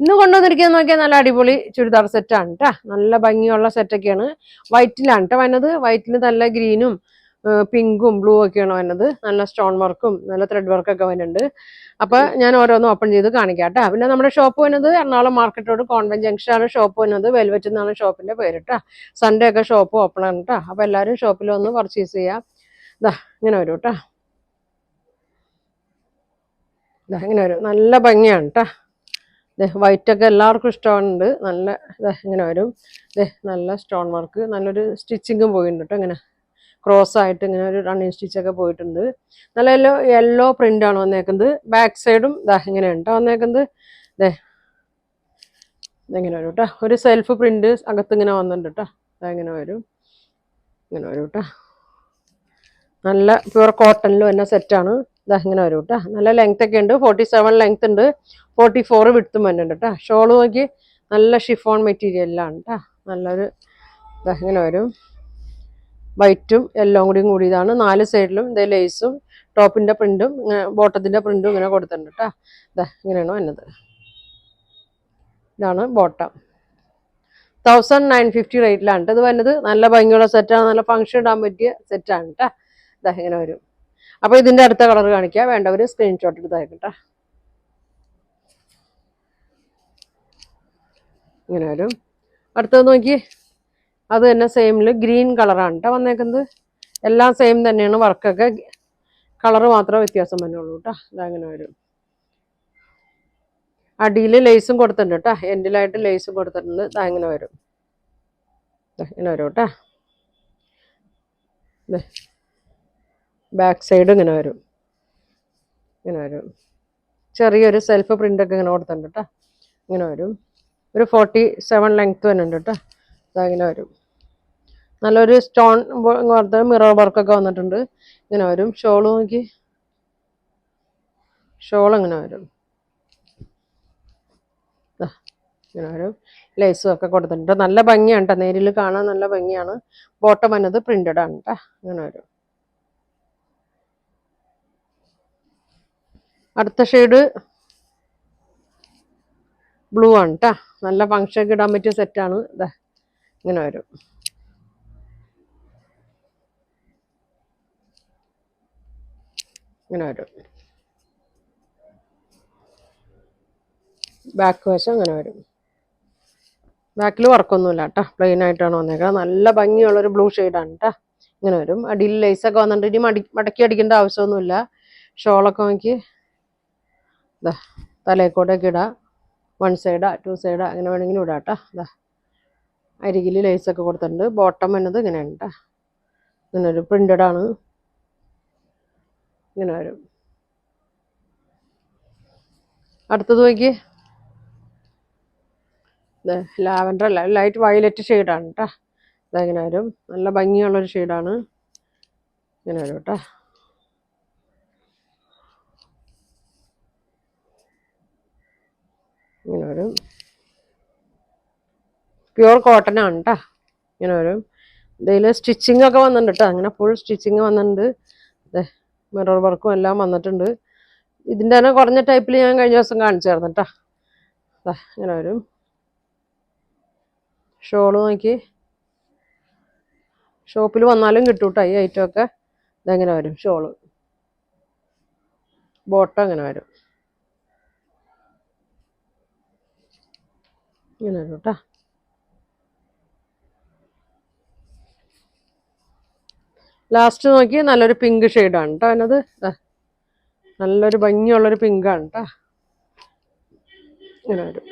ഇന്ന് കൊണ്ടുവന്നിരിക്കുന്നത് നോക്കിയാൽ നല്ല അടിപൊളി ചുരിദാർ സെറ്റാണ് കേട്ടോ. നല്ല ഭംഗിയുള്ള സെറ്റൊക്കെയാണ്. വൈറ്റിലാണ് കേട്ടോ വന്നത്. വൈറ്റിൽ നല്ല ഗ്രീനും പിങ്കും ബ്ലൂ ഒക്കെയാണ് വന്നത്. നല്ല സ്റ്റോൺ വർക്കും നല്ല ത്രെഡ് വർക്കൊക്കെ വരുന്നുണ്ട്. അപ്പൊ ഞാൻ ഓരോന്നും ഓപ്പൺ ചെയ്ത് കാണിക്കാം കേട്ടോ. പിന്നെ നമ്മുടെ ഷോപ്പ് വന്നത് എറണാകുളം മാർക്കറ്റ് റോഡ് കോൺവെന്റ് ജംഗ്ഷനാണ് ഷോപ്പ് വന്നത്. വെൽവെറ്റ് എന്നാണ് ഷോപ്പിന്റെ പേര് കേട്ടോ. സൺഡേ ഒക്കെ ഷോപ്പ് ഓപ്പൺ ആണ് കേട്ടോ. അപ്പൊ എല്ലാവരും ഷോപ്പിൽ വന്ന് പർച്ചേസ് ചെയ്യാം. ഇതാ ഇങ്ങനെ വരും കേട്ടോ. ഇതാ ഇങ്ങനെ വരും. നല്ല ഭംഗിയാണ് കേട്ടോ. വൈറ്റൊക്കെ എല്ലാവർക്കും ഇഷ്ടമുണ്ട്. നല്ല ഇങ്ങനെ വരും. നല്ല സ്റ്റോൺ വർക്ക്, നല്ലൊരു സ്റ്റിച്ചിങ്ങും പോയിട്ടുണ്ട് കേട്ടോ. ഇങ്ങനെ ക്രോസ് ആയിട്ട് ഇങ്ങനെ ഒരു റണ്ണിങ് സ്റ്റിച്ചൊക്കെ പോയിട്ടുണ്ട്. നല്ല യെല്ലോ പ്രിന്റ് ആണ് വന്നേക്കുന്നത്. ബാക്ക് സൈഡും ഇങ്ങനെയാണ് കേട്ടോ വന്നേക്കുന്നത്. ഇതെങ്ങനെ വരും കേട്ടോ. ഒരു സെൽഫ് പ്രിന്റ് അകത്ത് ഇങ്ങനെ വന്നിട്ടുണ്ട് കേട്ടോ. ഇങ്ങനെ വരും, ഇങ്ങനെ വരും കേട്ടോ. നല്ല പ്യുവർ കോട്ടണിൽ വരുന്ന സെറ്റാണ്. ഇങ്ങനെ വരും കേട്ടോ. നല്ല ലെങ്ത് ഒക്കെ ഉണ്ട്. 47 ലെങ്ത് ഉണ്ട്, 44 വിടുത്തും വരുന്നുണ്ട് കേട്ടോ. ഷോള് നോക്കി നല്ല ഷിഫോൺ മെറ്റീരിയലാണ് കേട്ടോ. നല്ലൊരു ഇങ്ങനെ വരും. വൈറ്റും എല്ലാം കൂടിയതാണ്. 4 സൈഡിലും ഇതേ ലേസും ടോപ്പിന്റെ പ്രിന്റും ബോട്ടത്തിന്റെ പ്രിന്റും ഇങ്ങനെ കൊടുത്തിട്ടുണ്ട് കേട്ടോ. ഇങ്ങനെയാണ് വന്നത്. ഇതാണ് ബോട്ടം. 1950 റേറ്റിലാണ് ഇത് വരുന്നത്. നല്ല ഭംഗിയുള്ള സെറ്റാണ്. നല്ല ഫംഗ്ഷൻ ഇടാൻ പറ്റിയ സെറ്റാണ് കേട്ടോ. ഇങ്ങനെ വരും. അപ്പൊ ഇതിന്റെ അടുത്ത കളർ കാണിക്കാം. വേണ്ടവര് സ്ക്രീൻഷോട്ട് എടുത്ത് അയക്കട്ടെ. ഇങ്ങനെ വരും. അടുത്തത് നോക്കി, അത് തന്നെ സെയിമില് ഗ്രീൻ കളറാണ് കേട്ടോ വന്നേക്കുന്നത്. എല്ലാം സെയിം തന്നെയാണ്. വർക്കൊക്കെ കളറ് മാത്രമേ വ്യത്യാസം വന്നുള്ളൂ കേട്ടോ. ഇതങ്ങനെ വരും. അടിയിൽ ലേസും കൊടുത്തിട്ടുണ്ട് കേട്ടോ. എൻഡിലായിട്ട് ലേസും കൊടുത്തിട്ടുണ്ട്. ഇങ്ങനെ വരും. ഇങ്ങനെ വരും കേട്ടോ. ബാക്ക് സൈഡ് ഇങ്ങനെ വരും. ഇങ്ങനെ വരും. ചെറിയൊരു സെൽഫ് പ്രിൻ്റൊക്കെ ഇങ്ങനെ കൊടുത്തിട്ടുണ്ട് കേട്ടോ. ഇങ്ങനെ വരും. ഒരു 47 ലെങ്ത് വരുന്നുണ്ട് കേട്ടോ. ഇങ്ങനെ വരും. നല്ലൊരു സ്റ്റോൺ മിറർ വർക്കൊക്കെ വന്നിട്ടുണ്ട്. ഇങ്ങനെ വരും. ഷോള് നോക്കി, ഷോൾ ഇങ്ങനെ വരും. ഇങ്ങനെ വരും. ലേസും ഒക്കെ കൊടുത്തിട്ടുണ്ട്. നല്ല ഭംഗിയാണ് കേട്ടോ. നേരിൽ കാണാൻ നല്ല ഭംഗിയാണ്. ബോട്ടം വന്നത് പ്രിന്റഡ് ആണ് കേട്ടോ. ഇങ്ങനെ വരും. അടുത്ത ഷെയ്ഡ് ബ്ലൂ ആണ് കേട്ടോ. നല്ല ഫംഗ്ഷനൊക്കെ ഇടാൻ പറ്റിയ സെറ്റാണ്. ഇങ്ങനെ വരും. ഇങ്ങനെ വരും. ബാക്ക് വശം ഇങ്ങനെ വരും. ബാക്കിൽ വർക്കൊന്നുമില്ല കേട്ടോ. പ്ലെയിൻ ആയിട്ടാണ് വന്നേക്കുന്നത്. നല്ല ഭംഗിയുള്ളൊരു ബ്ലൂ ഷെയ്ഡാണ് കേട്ടോ. ഇങ്ങനെ വരും. അടിയിൽ ലേസൊക്കെ വന്നിട്ട് ഇനി മടക്കി അടിക്കേണ്ട ആവശ്യമൊന്നുമില്ല. ഷോളൊക്കെ നോക്കി തലയിക്കോട്ടൊക്കെ ഇടാം. 1 സൈഡാ 2 സൈഡാ അങ്ങനെ വേണമെങ്കിലും ഇടാം കേട്ടോ. അരികിൽ ലേസൊക്കെ കൊടുത്തിട്ടുണ്ട്. ബോട്ടം വന്നത് ഇങ്ങനെയാണ് കേട്ടോ. ഇങ്ങനെ ഒരു പ്രിന്റഡ് ആണ്. ഇങ്ങനെ വരും. അടുത്തത് നോക്കി, ലാവൻഡർ അല്ല, ലൈറ്റ് വയലറ്റ് ഷെയ്ഡാണ് കേട്ടോ. ഇങ്ങനെ വരും. നല്ല ഭംഗിയുള്ളൊരു ഷെയ്ഡാണ്. ഇങ്ങനെ വരും കേട്ടോ. ഇങ്ങനെ വരും. പ്യുവർ കോട്ടൺ ആണ് കേട്ടോ. ഇങ്ങനെ വരും. ഇതിൽ സ്റ്റിച്ചിങ് ഒക്കെ വന്നിട്ടുണ്ട് കേട്ടോ. അങ്ങനെ ഫുൾ സ്റ്റിച്ചിങ് വന്നിട്ടുണ്ട്. മിറർ വർക്കും എല്ലാം വന്നിട്ടുണ്ട്. ഇതിൻ്റെ തന്നെ കുറഞ്ഞ ടൈപ്പിൽ ഞാൻ കഴിഞ്ഞ ദിവസം കാണിച്ചായിരുന്നു കേട്ടോ. ഇങ്ങനെ വരും. ഷോള് നോക്കി, ഷോപ്പിൽ വന്നാലും കിട്ടും കേട്ടോ ഈ ഐറ്റമൊക്കെ. ഇതെങ്ങനെ വരും. ഷോള് ബോട്ടം ഇങ്ങനെ വരും. ഇങ്ങനെ വരും കേട്ടോ. ലാസ്റ്റ് നോക്കി നല്ലൊരു പിങ്ക് ഷെയ്ഡാണ് കേട്ടോ അതിനത്. നല്ലൊരു ഭംഗിയുള്ളൊരു പിങ്കാണ് കേട്ടോ. ഇങ്ങനെ വരും.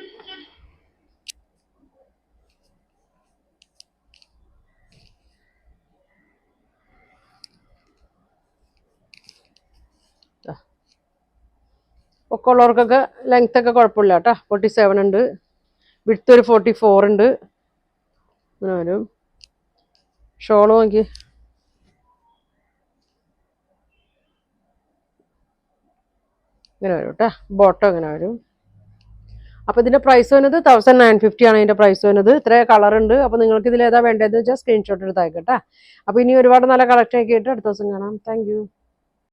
ഒക്കെ ഉള്ളവർക്കൊക്കെ ലെങ്ത് ഒക്കെ കുഴപ്പമില്ല കേട്ടോ. 47 ഉണ്ട്. വിഡ്ത്ത് ഒരു 44 ഉണ്ട്. ഇങ്ങനെ വരും. ഷോള് നോക്കി, ഇങ്ങനെ വരും കേട്ടോ. ബോട്ടം ഇങ്ങനെ വരും. അപ്പോൾ ഇതിൻ്റെ പ്രൈസ് വരുന്നത് 1950 ആണ്. ഇതിൻ്റെ പ്രൈസ് വരുന്നത്. ഇത്ര കളർ ഉണ്ട്. അപ്പോൾ നിങ്ങൾക്ക് ഇതിൽ ഏതാ വേണ്ടതെന്ന് വെച്ചാൽ സ്ക്രീൻഷോട്ട് എടുത്ത് അയക്കട്ടെ. അപ്പോൾ ഇനി ഒരുപാട് നല്ല കളക്ഷൻ ഒക്കെ ആയിട്ട് അടുത്ത ദിവസം കാണാം. Thank you.